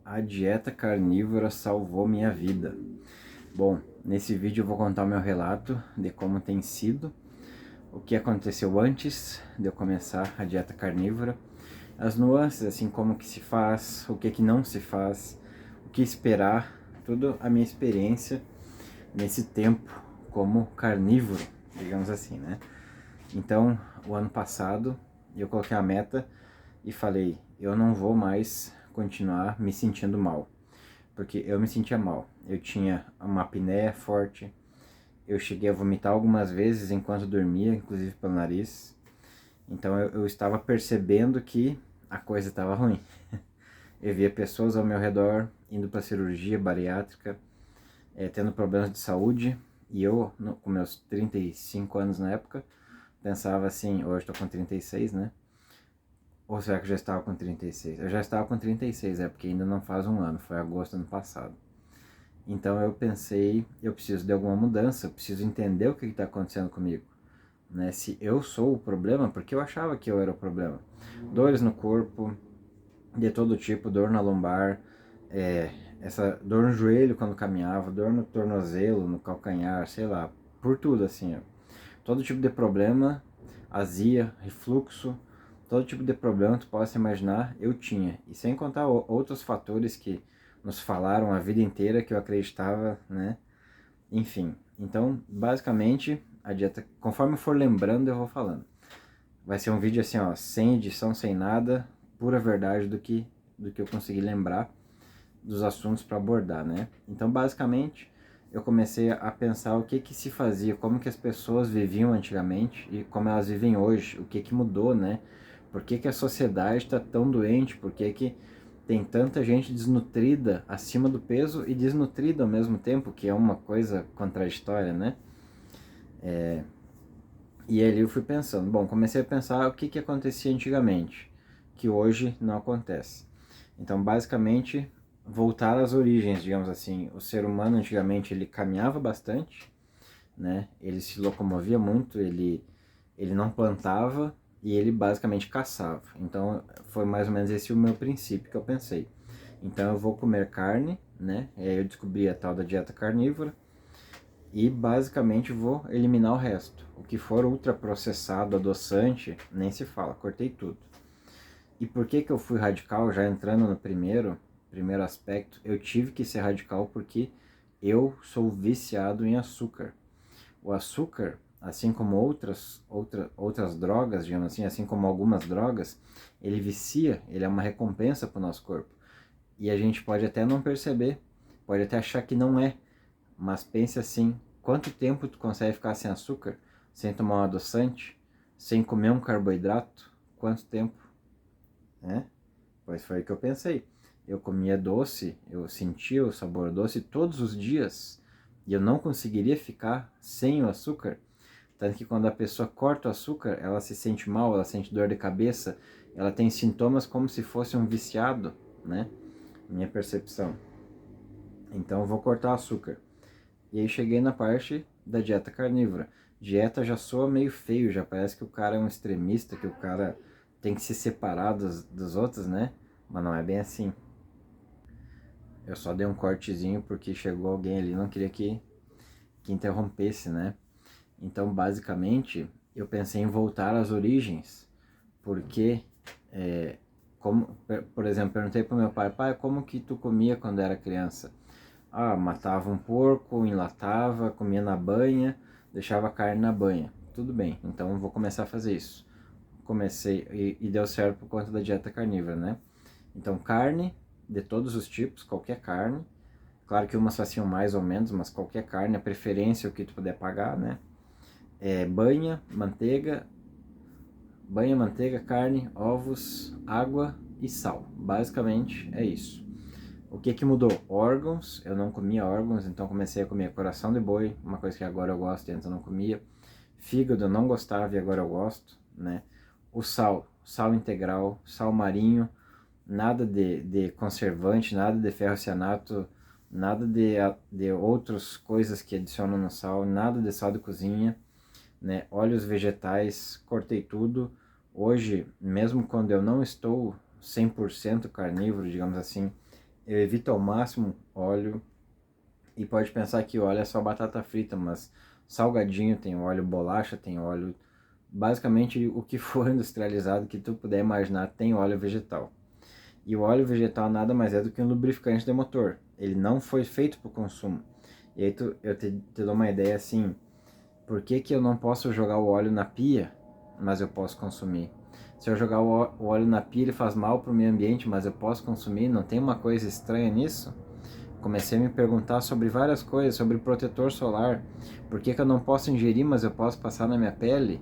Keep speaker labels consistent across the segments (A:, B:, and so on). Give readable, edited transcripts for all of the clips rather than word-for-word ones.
A: A dieta carnívora salvou minha vida. Bom, nesse vídeo eu vou contar o meu relato de como tem sido, o que aconteceu antes de eu começar a dieta carnívora, as nuances, assim, como que se faz, o que não se faz, o que esperar, tudo a minha experiência nesse tempo como carnívoro, digamos assim, né? Então, o ano passado, eu coloquei a meta e falei, eu não vou mais continuar me sentindo mal, porque eu me sentia mal. Eu tinha uma apneia forte, eu cheguei a vomitar algumas vezes enquanto dormia, inclusive pelo nariz. Então eu estava percebendo que a coisa estava ruim. Eu via pessoas ao meu redor indo para cirurgia bariátrica, tendo problemas de saúde, e eu, com meus 35 anos na época, pensava assim, hoje estou com 36, né? Ou será que eu já estava com 36? Eu já estava com 36, porque ainda não faz um ano, foi agosto do ano passado. Então eu pensei, eu preciso de alguma mudança, eu preciso entender o que está acontecendo comigo. Né? Se eu sou o problema, porque eu achava que eu era o problema. Dores no corpo, de todo tipo, dor na lombar, essa dor no joelho quando caminhava, dor no tornozelo, no calcanhar, sei lá, por tudo assim, ó. Todo tipo de problema, azia, refluxo, todo tipo de problema que tu possa imaginar, eu tinha. E sem contar outros fatores que nos falaram a vida inteira que eu acreditava, né? Enfim, então, basicamente, a dieta, conforme eu for lembrando, eu vou falando. Vai ser um vídeo assim, ó, sem edição, sem nada, pura verdade do que eu consegui lembrar dos assuntos para abordar, né? Então, basicamente, eu comecei a pensar o que se fazia, como que as pessoas viviam antigamente e como elas vivem hoje, o que mudou, né? Por que a sociedade está tão doente, por que tem tanta gente desnutrida, acima do peso e desnutrida ao mesmo tempo, que é uma coisa contraditória, né? E ali eu fui pensando, bom, comecei a pensar o que acontecia antigamente, que hoje não acontece. Então, basicamente, voltar às origens, digamos assim. O ser humano antigamente ele caminhava bastante, né? Ele se locomovia muito, ele não plantava e ele basicamente caçava. Então, foi mais ou menos esse o meu princípio que eu pensei. Então, eu vou comer carne, né? E aí eu descobri a tal da dieta carnívora e basicamente vou eliminar o resto. O que for ultraprocessado, adoçante, nem se fala, cortei tudo. E por que eu fui radical, já entrando no primeiro aspecto? Eu tive que ser radical porque eu sou viciado em açúcar. O açúcar, assim como outras drogas, digamos assim como algumas drogas, ele vicia, ele é uma recompensa para o nosso corpo. E a gente pode até não perceber, pode até achar que não é, mas pense assim, quanto tempo tu consegue ficar sem açúcar, sem tomar um adoçante, sem comer um carboidrato? Quanto tempo? Né? Pois foi o que eu pensei. Eu comia doce, eu sentia o sabor doce todos os dias e eu não conseguiria ficar sem o açúcar. Tanto que quando a pessoa corta o açúcar, ela se sente mal, ela sente dor de cabeça, ela tem sintomas como se fosse um viciado, né? Minha percepção. Então eu vou cortar o açúcar. E aí cheguei na parte da dieta carnívora. Dieta já soa meio feio, já parece que o cara é um extremista, que o cara tem que se separar dos outros, né? Mas não é bem assim. Eu só dei um cortezinho porque chegou alguém ali, não queria que interrompesse, né? Então, basicamente, eu pensei em voltar às origens, porque, como, por exemplo, perguntei para o meu pai, como que tu comia quando era criança? Ah, matava um porco, enlatava, comia na banha, deixava a carne na banha. Tudo bem, então eu vou começar a fazer isso. Comecei e deu certo por conta da dieta carnívora, né? Então, carne de todos os tipos, qualquer carne. Claro que umas faciam mais ou menos, mas qualquer carne, a preferência é o que tu puder pagar, né? Banha, manteiga, carne, ovos, água e sal. Basicamente é isso. O que mudou? Órgãos, eu não comia órgãos, então comecei a comer coração de boi, uma coisa que agora eu gosto e antes eu não comia. Fígado eu não gostava e agora eu gosto, né? O sal integral, sal marinho, nada de conservante, nada de ferrocianato, nada de outras coisas que adicionam no sal, nada de sal de cozinha, né? Óleos vegetais, cortei tudo. Hoje, mesmo quando eu não estou 100% carnívoro, digamos assim, eu evito ao máximo óleo. E pode pensar que óleo é só batata frita, mas salgadinho tem óleo, bolacha tem óleo. Basicamente o que for industrializado que tu puder imaginar tem óleo vegetal. E o óleo vegetal nada mais é do que um lubrificante de motor. Ele não foi feito para o consumo. E aí eu te dou uma ideia assim, por que que eu não posso jogar o óleo na pia, mas eu posso consumir? Se eu jogar o óleo na pia, ele faz mal para o meio ambiente, mas eu posso consumir? Não tem uma coisa estranha nisso? Comecei a me perguntar sobre várias coisas, sobre protetor solar. Por que que eu não posso ingerir, mas eu posso passar na minha pele?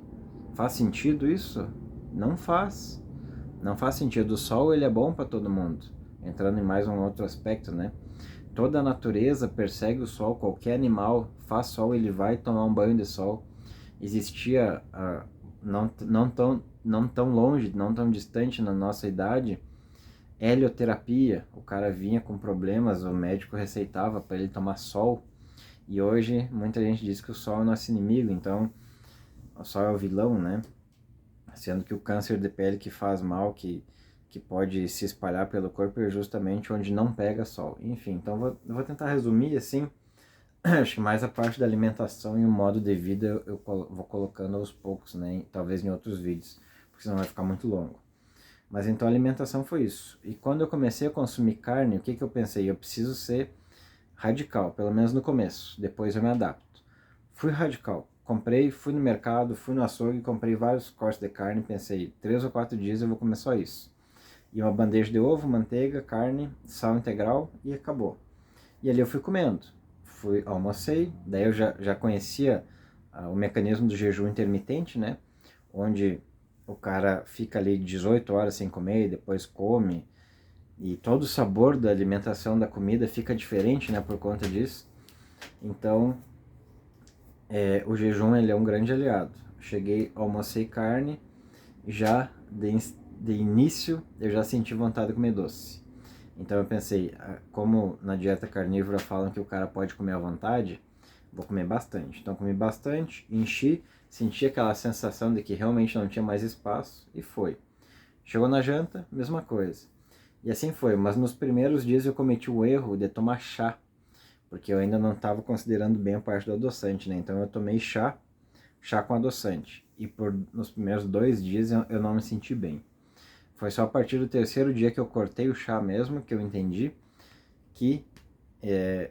A: Faz sentido isso? Não faz. Não faz sentido. O sol ele é bom para todo mundo. Entrando em mais um outro aspecto, né? Toda a natureza persegue o sol, qualquer animal faz sol, ele vai tomar um banho de sol. Existia, não tão longe, não tão distante na nossa idade, helioterapia. O cara vinha com problemas, o médico receitava para ele tomar sol. E hoje muita gente diz que o sol é nosso inimigo, então o sol é o vilão, né? Sendo que o câncer de pele que faz mal, que pode se espalhar pelo corpo é justamente onde não pega sol. Enfim, então vou tentar resumir assim. Acho que mais a parte da alimentação e o modo de vida eu vou colocando aos poucos, né? Talvez em outros vídeos, porque senão vai ficar muito longo. Mas então a alimentação foi isso. E quando eu comecei a consumir carne, o que eu pensei? Eu preciso ser radical, pelo menos no começo. Depois eu me adapto. Fui radical. Comprei, fui no mercado, fui no açougue, comprei vários cortes de carne. Pensei, 3 ou 4 dias eu vou comer só isso. E uma bandeja de ovo, manteiga, carne, sal integral e acabou. E ali eu fui comendo. Almocei, daí eu já conhecia o mecanismo do jejum intermitente, né? Onde o cara fica ali 18 horas sem comer e depois come. E todo o sabor da alimentação da comida fica diferente, né? Por conta disso. Então, o jejum ele é um grande aliado. Cheguei, almocei carne, já de início eu já senti vontade de comer doce. Então eu pensei, como na dieta carnívora falam que o cara pode comer à vontade, vou comer bastante. Então comi bastante, enchi, senti aquela sensação de que realmente não tinha mais espaço e foi. Chegou na janta, mesma coisa. E assim foi, mas nos primeiros dias eu cometi o erro de tomar chá, porque eu ainda não estava considerando bem a parte do adoçante, né? Então eu tomei chá com adoçante. E nos primeiros 2 dias eu não me senti bem. Foi só a partir do 3º dia que eu cortei o chá mesmo, que eu entendi que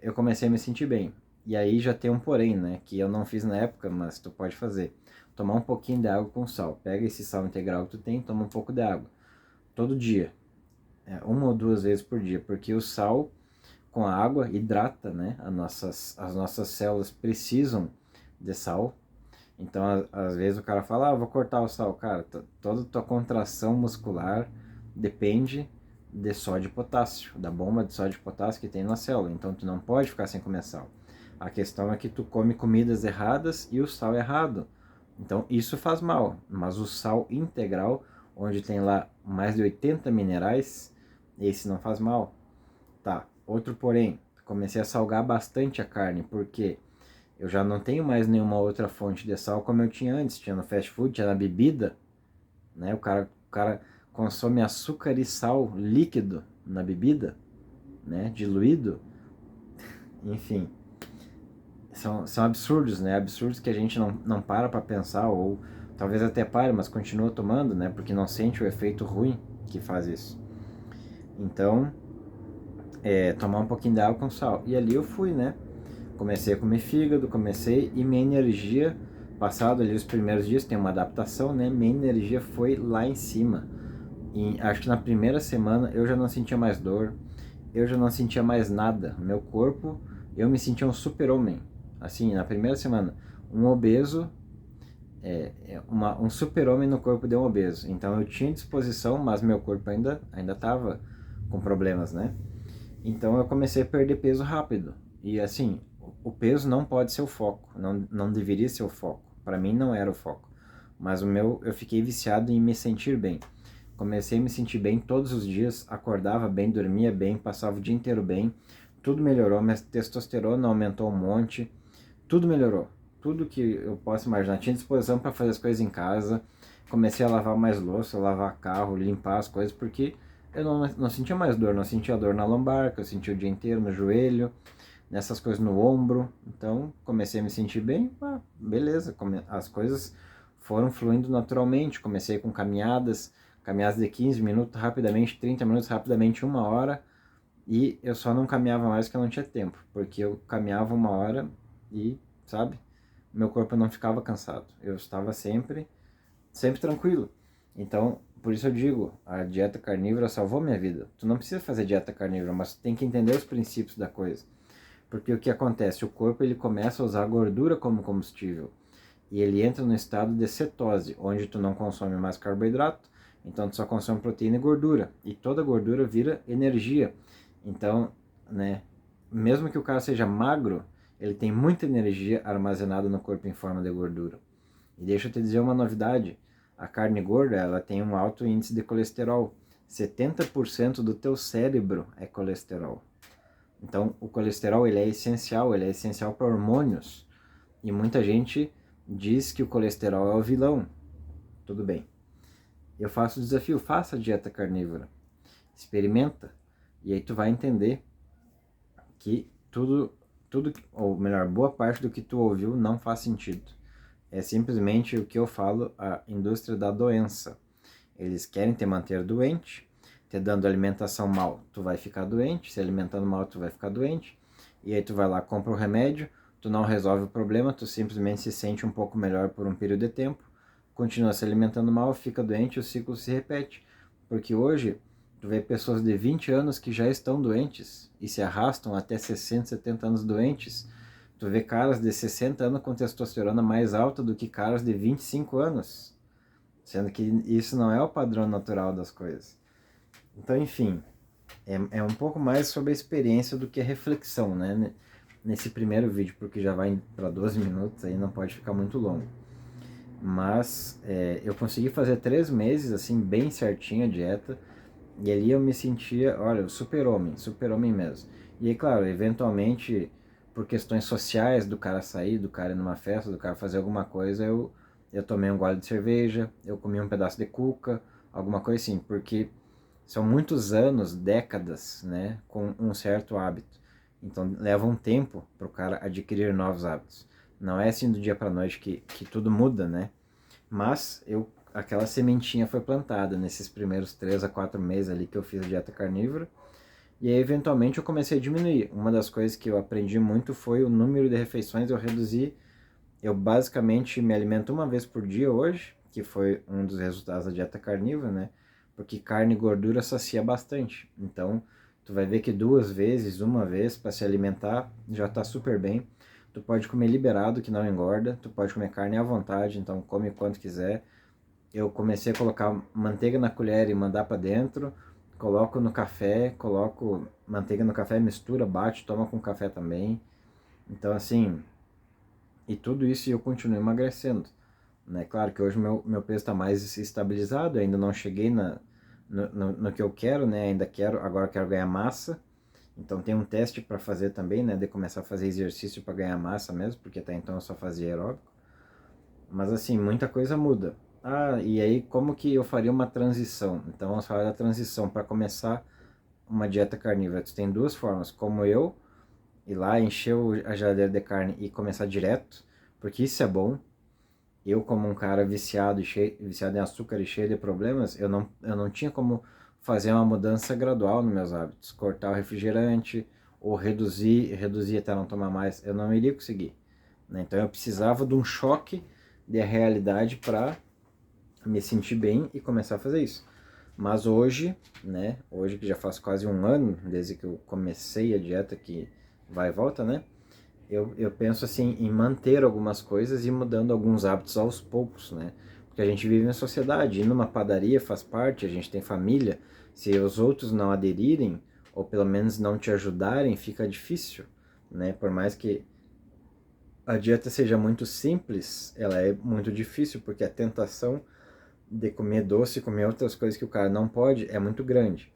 A: eu comecei a me sentir bem. E aí já tem um porém, né? Que eu não fiz na época, mas tu pode fazer. Tomar um pouquinho de água com sal. Pega esse sal integral que tu tem, toma um pouco de água. Todo dia. 1 ou 2 vezes por dia. Porque o sal com a água hidrata, né? As nossas células precisam de sal. Então, às vezes o cara fala, vou cortar o sal. Cara, toda tua contração muscular depende de sódio e potássio, da bomba de sódio e potássio que tem na célula. Então, tu não pode ficar sem comer sal. A questão é que tu come comidas erradas e o sal errado. Então, isso faz mal. Mas o sal integral, onde tem lá mais de 80 minerais, esse não faz mal. Tá, outro porém, comecei a salgar bastante a carne, porque eu já não tenho mais nenhuma outra fonte de sal como eu tinha antes. Tinha no fast food, tinha na bebida, né? O cara consome açúcar e sal líquido na bebida, né? Diluído. Enfim, são absurdos, né? Absurdos que a gente não para pensar, ou talvez até pare, mas continua tomando, né? Porque não sente o efeito ruim que faz isso. Então, tomar um pouquinho de água com sal. E ali eu fui, né? Comecei a comer fígado, e minha energia, passado ali os primeiros dias, tem uma adaptação, né? Minha energia foi lá em cima. E acho que na primeira semana eu já não sentia mais dor, eu já não sentia mais nada. Meu corpo, eu me sentia um super-homem. Assim, na primeira semana, um obeso, um super-homem no corpo de um obeso. Então eu tinha disposição, mas meu corpo ainda estava com problemas, né? Então eu comecei a perder peso rápido. E assim, o peso não pode ser o foco, não deveria ser o foco. Para mim não era o foco. Mas eu fiquei viciado em me sentir bem. Comecei a me sentir bem todos os dias, acordava bem, dormia bem, passava o dia inteiro bem. Tudo melhorou, minha testosterona aumentou um monte. Tudo melhorou. Tudo que eu posso imaginar. Tinha disposição para fazer as coisas em casa. Comecei a lavar mais louça, lavar carro, limpar as coisas, porque eu não sentia mais dor, não sentia dor na lombar, que eu sentia o dia inteiro, no joelho, nessas coisas no ombro. Então comecei a me sentir bem, beleza, as coisas foram fluindo naturalmente. Comecei com caminhadas de 15 minutos rapidamente, 30 minutos rapidamente, 1 hora, e eu só não caminhava mais porque eu não tinha tempo, porque eu caminhava 1 hora e, sabe, meu corpo não ficava cansado, eu estava sempre tranquilo. Então, por isso eu digo, a dieta carnívora salvou minha vida. Tu não precisa fazer dieta carnívora, mas tu tem que entender os princípios da coisa. Porque o que acontece? O corpo ele começa a usar a gordura como combustível. E ele entra no estado de cetose, onde tu não consome mais carboidrato, então tu só consome proteína e gordura. E toda gordura vira energia. Então, né, mesmo que o cara seja magro, ele tem muita energia armazenada no corpo em forma de gordura. E deixa eu te dizer uma novidade, a carne gorda ela tem um alto índice de colesterol. 70% do teu cérebro é colesterol. Então, o colesterol ele é essencial para hormônios. E muita gente diz que o colesterol é o vilão. Tudo bem. Eu faço o desafio, faça a dieta carnívora. Experimenta. E aí tu vai entender que tudo, ou melhor, boa parte do que tu ouviu não faz sentido. É simplesmente o que eu falo, a indústria da doença. Eles querem te manter doente, te dando alimentação mal, tu vai ficar doente, se alimentando mal, tu vai ficar doente, e aí tu vai lá, compra o remédio, tu não resolve o problema, tu simplesmente se sente um pouco melhor por um período de tempo, continua se alimentando mal, fica doente, o ciclo se repete. Porque hoje, tu vê pessoas de 20 anos que já estão doentes, e se arrastam até 60, 70 anos doentes. Tu vê caras de 60 anos com testosterona mais alta do que caras de 25 anos. Sendo que isso não é o padrão natural das coisas. Então, enfim, é um pouco mais sobre a experiência do que a reflexão, né? Nesse primeiro vídeo, porque já vai para 12 minutos, aí não pode ficar muito longo. Mas eu consegui fazer 3 meses, assim, bem certinho a dieta. E ali eu me sentia, olha, super homem mesmo. E aí, claro, eventualmente, por questões sociais, do cara sair, do cara ir numa festa, do cara fazer alguma coisa, eu tomei um gole de cerveja, eu comi um pedaço de cuca, alguma coisa assim, porque são muitos anos, décadas, né, com um certo hábito. Então leva um tempo para o cara adquirir novos hábitos. Não é assim do dia para noite que tudo muda, né? Mas aquela sementinha foi plantada nesses primeiros 3 a 4 meses ali que eu fiz a dieta carnívora. E aí, eventualmente, eu comecei a diminuir. Uma das coisas que eu aprendi muito foi o número de refeições. Eu reduzi. Eu basicamente me alimento 1 vez por dia hoje, que foi um dos resultados da dieta carnívora, né? Porque carne e gordura sacia bastante. Então, tu vai ver que 2 vezes, 1 vez para se alimentar já tá super bem. Tu pode comer liberado, que não engorda. Tu pode comer carne à vontade, então come quanto quiser. Eu comecei a colocar manteiga na colher e mandar para dentro. Coloco no café, coloco manteiga no café, mistura, bate, toma com café também. Então, assim, e tudo isso eu continuo emagrecendo. Né? Claro que hoje meu peso está mais estabilizado, ainda não cheguei no que eu quero, né? Agora quero ganhar massa. Então tem um teste para fazer também, né? De começar a fazer exercício para ganhar massa mesmo, porque até então eu só fazia aeróbico. Mas assim, muita coisa muda. Ah, e aí como que eu faria uma transição? Então vamos falar da transição para começar uma dieta carnívora. Tu tem 2 formas, como eu, ir lá, encher a geladeira de carne e começar direto, porque isso é bom. Eu, como um cara viciado em açúcar e cheio de problemas, eu não tinha como fazer uma mudança gradual nos meus hábitos. Cortar o refrigerante ou reduzir até não tomar mais, eu não iria conseguir. Né? Então eu precisava de um choque de realidade para me sentir bem e começar a fazer isso. Mas hoje, né, hoje que já faz quase 1 ano desde que eu comecei a dieta, que vai e volta, né, eu penso assim em manter algumas coisas e mudando alguns hábitos aos poucos, né, porque a gente vive em sociedade, ir numa padaria faz parte, a gente tem família, se os outros não aderirem, ou pelo menos não te ajudarem, fica difícil, né, por mais que a dieta seja muito simples, ela é muito difícil, porque a tentação de comer doce, comer outras coisas que o cara não pode, é muito grande.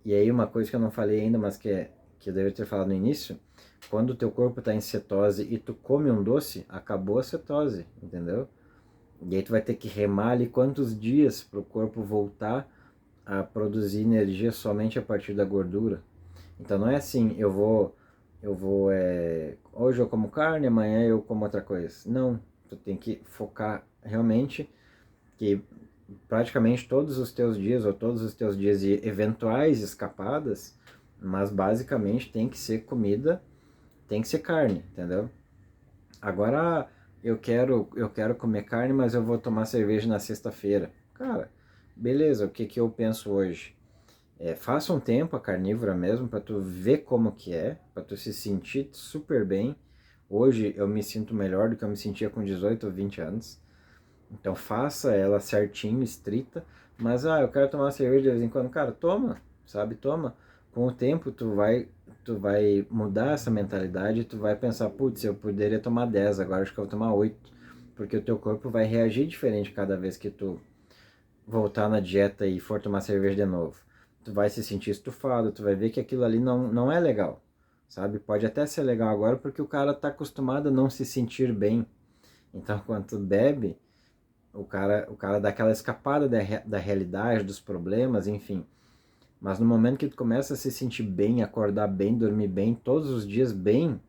A: E aí uma coisa que eu não falei ainda, mas que eu deveria ter falado no início, quando o teu corpo está em cetose e tu come um doce, acabou a cetose, entendeu? E aí tu vai ter que remar ali quantos dias para o corpo voltar a produzir energia somente a partir da gordura. Então não é assim, hoje eu como carne, amanhã eu como outra coisa. Não, tu tem que focar realmente que praticamente todos os teus dias, ou todos os teus dias de eventuais escapadas, mas basicamente tem que ser comida, tem que ser carne, entendeu? Agora eu quero comer carne, mas eu vou tomar cerveja na sexta-feira. Cara, beleza, o que que eu penso hoje? Faça um tempo a carnívora mesmo para tu ver como que é, para tu se sentir super bem. Hoje eu me sinto melhor do que eu me sentia com 18 ou 20 anos. Então faça ela certinho, estrita, mas eu quero tomar uma cerveja de vez em quando, cara, toma, sabe? Toma. Com o tempo tu vai mudar essa mentalidade, tu vai pensar, putz, eu poderia tomar 10, agora acho que eu vou tomar 8, porque o teu corpo vai reagir diferente cada vez que tu voltar na dieta e for tomar cerveja de novo. Tu vai se sentir estufado, tu vai ver que aquilo ali não é legal, sabe? Pode até ser legal agora porque o cara tá acostumado a não se sentir bem. Então, quando tu bebe, o cara dá aquela escapada da realidade, dos problemas, enfim. Mas no momento que tu começa a se sentir bem, acordar bem, dormir bem, todos os dias bem,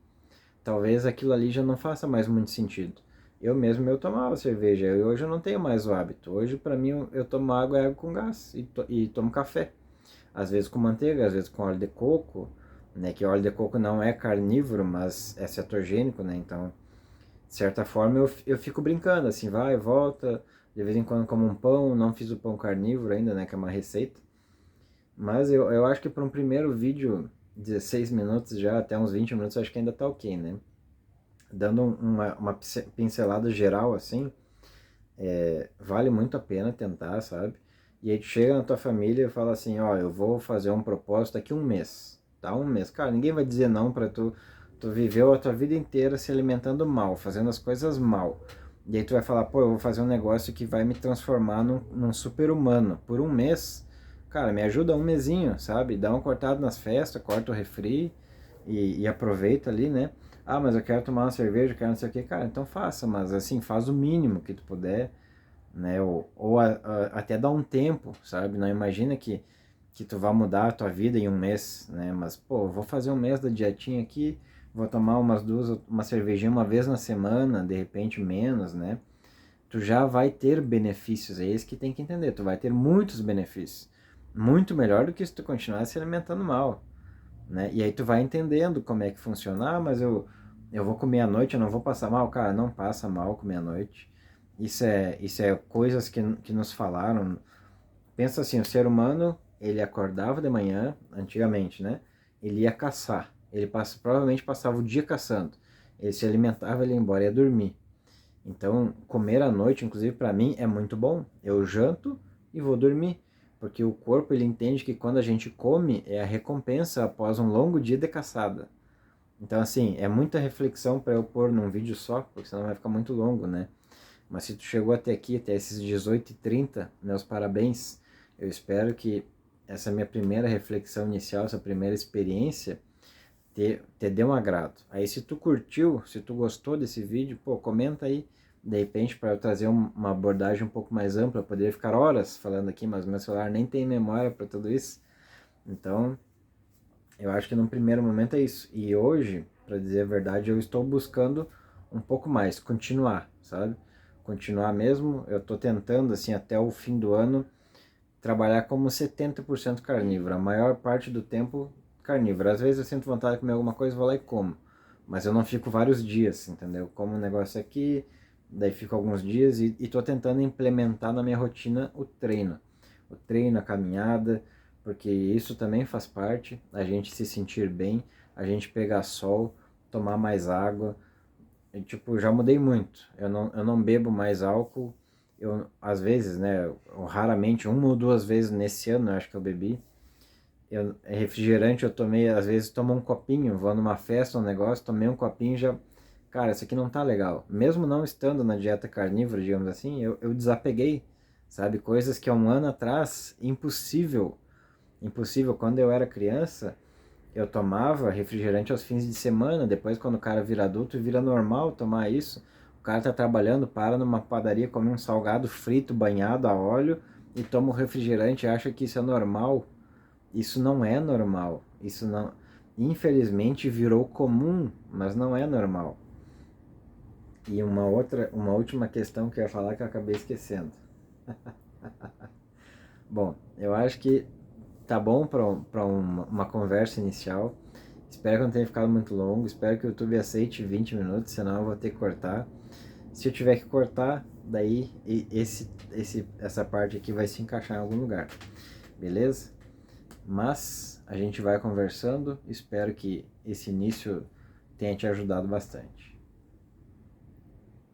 A: talvez aquilo ali já não faça mais muito sentido. Eu mesmo eu tomava cerveja, e hoje eu não tenho mais o hábito. Hoje para mim eu tomo água e água com gás e tomo café. Às vezes com manteiga, às vezes com óleo de coco, né, que óleo de coco não é carnívoro, mas é cetogênico, né? Então, de certa forma eu fico brincando, assim, vai, volta, de vez em quando como um pão, não fiz o pão carnívoro ainda, né, que é uma receita. Mas eu acho que para um primeiro vídeo, 16 minutos já, até uns 20 minutos, acho que ainda tá ok, né? Dando uma pincelada geral, assim, vale muito a pena tentar, sabe? E aí tu chega na tua família e fala assim, ó, eu vou fazer um propósito daqui um mês, tá? Um mês. Cara, ninguém vai dizer não pra tu. Tu viveu a tua vida inteira se alimentando mal, fazendo as coisas mal. E aí tu vai falar, pô, eu vou fazer um negócio que vai me transformar num super-humano. Por um mês, cara, me ajuda um mesinho, sabe? Dá uma cortada nas festas, corta o refri e aproveita ali, né? Ah, mas eu quero tomar uma cerveja, quero não sei o que. Cara, então faça, mas assim, faz o mínimo que tu puder, né? Ou até dar um tempo, sabe? Não imagina que tu vai mudar a tua vida em um mês, né? Mas, pô, vou fazer um mês da dietinha aqui, vou tomar uma cervejinha uma vez na semana, de repente menos, né? Tu já vai ter benefícios, é isso que tem que entender, tu vai ter muitos benefícios. Muito melhor do que se tu continuar se alimentando mal, né? E aí tu vai entendendo como é que funciona, mas eu vou comer à noite, eu não vou passar mal, cara, não passa mal comer à noite. Isso é coisas que nos falaram. Pensa assim, o ser humano, ele acordava de manhã, antigamente, né? Ele ia caçar. Provavelmente passava o dia caçando. Ele se alimentava, ele ia embora, ia dormir. Então, comer à noite, inclusive para mim, é muito bom. Eu janto e vou dormir, porque o corpo ele entende que quando a gente come é a recompensa após um longo dia de caçada. Então, assim, é muita reflexão para eu pôr num vídeo só, porque senão vai ficar muito longo, né? Mas se tu chegou até aqui, até esses 18h30, meus parabéns. Eu espero que essa minha primeira reflexão inicial, essa primeira experiência, te dê um agrado. Aí se tu curtiu, se tu gostou desse vídeo, pô, comenta aí, de repente, para eu trazer uma abordagem um pouco mais ampla. Eu poderia ficar horas falando aqui, mas meu celular nem tem memória para tudo isso. Então, eu acho que no primeiro momento é isso. E hoje, para dizer a verdade, eu estou buscando um pouco mais, continuar, sabe? Continuar mesmo. Eu estou tentando, assim, até o fim do ano, trabalhar como 70% carnívoro. A maior parte do tempo carnívoro. Às vezes eu sinto vontade de comer alguma coisa, vou lá e como. Mas eu não fico vários dias, entendeu? Como um negócio aqui, daí fico alguns dias e tô tentando implementar na minha rotina o treino. O treino, a caminhada, porque isso também faz parte, a gente se sentir bem, a gente pegar sol, tomar mais água. E, tipo, já mudei muito. Eu não bebo mais álcool. Às vezes, né, raramente, uma ou duas vezes nesse ano, eu acho que eu bebi. Refrigerante eu tomei, às vezes tomo um copinho, vou numa festa, um negócio, tomei um copinho e já... Cara, isso aqui não tá legal. Mesmo não estando na dieta carnívora, digamos assim, eu desapeguei, sabe? Coisas que há um ano atrás, impossível. Impossível. Quando eu era criança, eu tomava refrigerante aos fins de semana. Depois, quando o cara vira adulto, vira normal tomar isso. O cara tá trabalhando, para numa padaria, come um salgado frito, banhado a óleo e toma um refrigerante e acha que isso é normal. Isso não é normal. Isso não, infelizmente virou comum, mas não é normal. E uma última questão que eu ia falar que eu acabei esquecendo. Bom, eu acho que tá bom para uma conversa inicial. Espero que não tenha ficado muito longo. Espero que o YouTube aceite 20 minutos, senão eu vou ter que cortar. Se eu tiver que cortar, daí essa parte aqui vai se encaixar em algum lugar. Beleza? Mas a gente vai conversando. Espero que esse início tenha te ajudado bastante.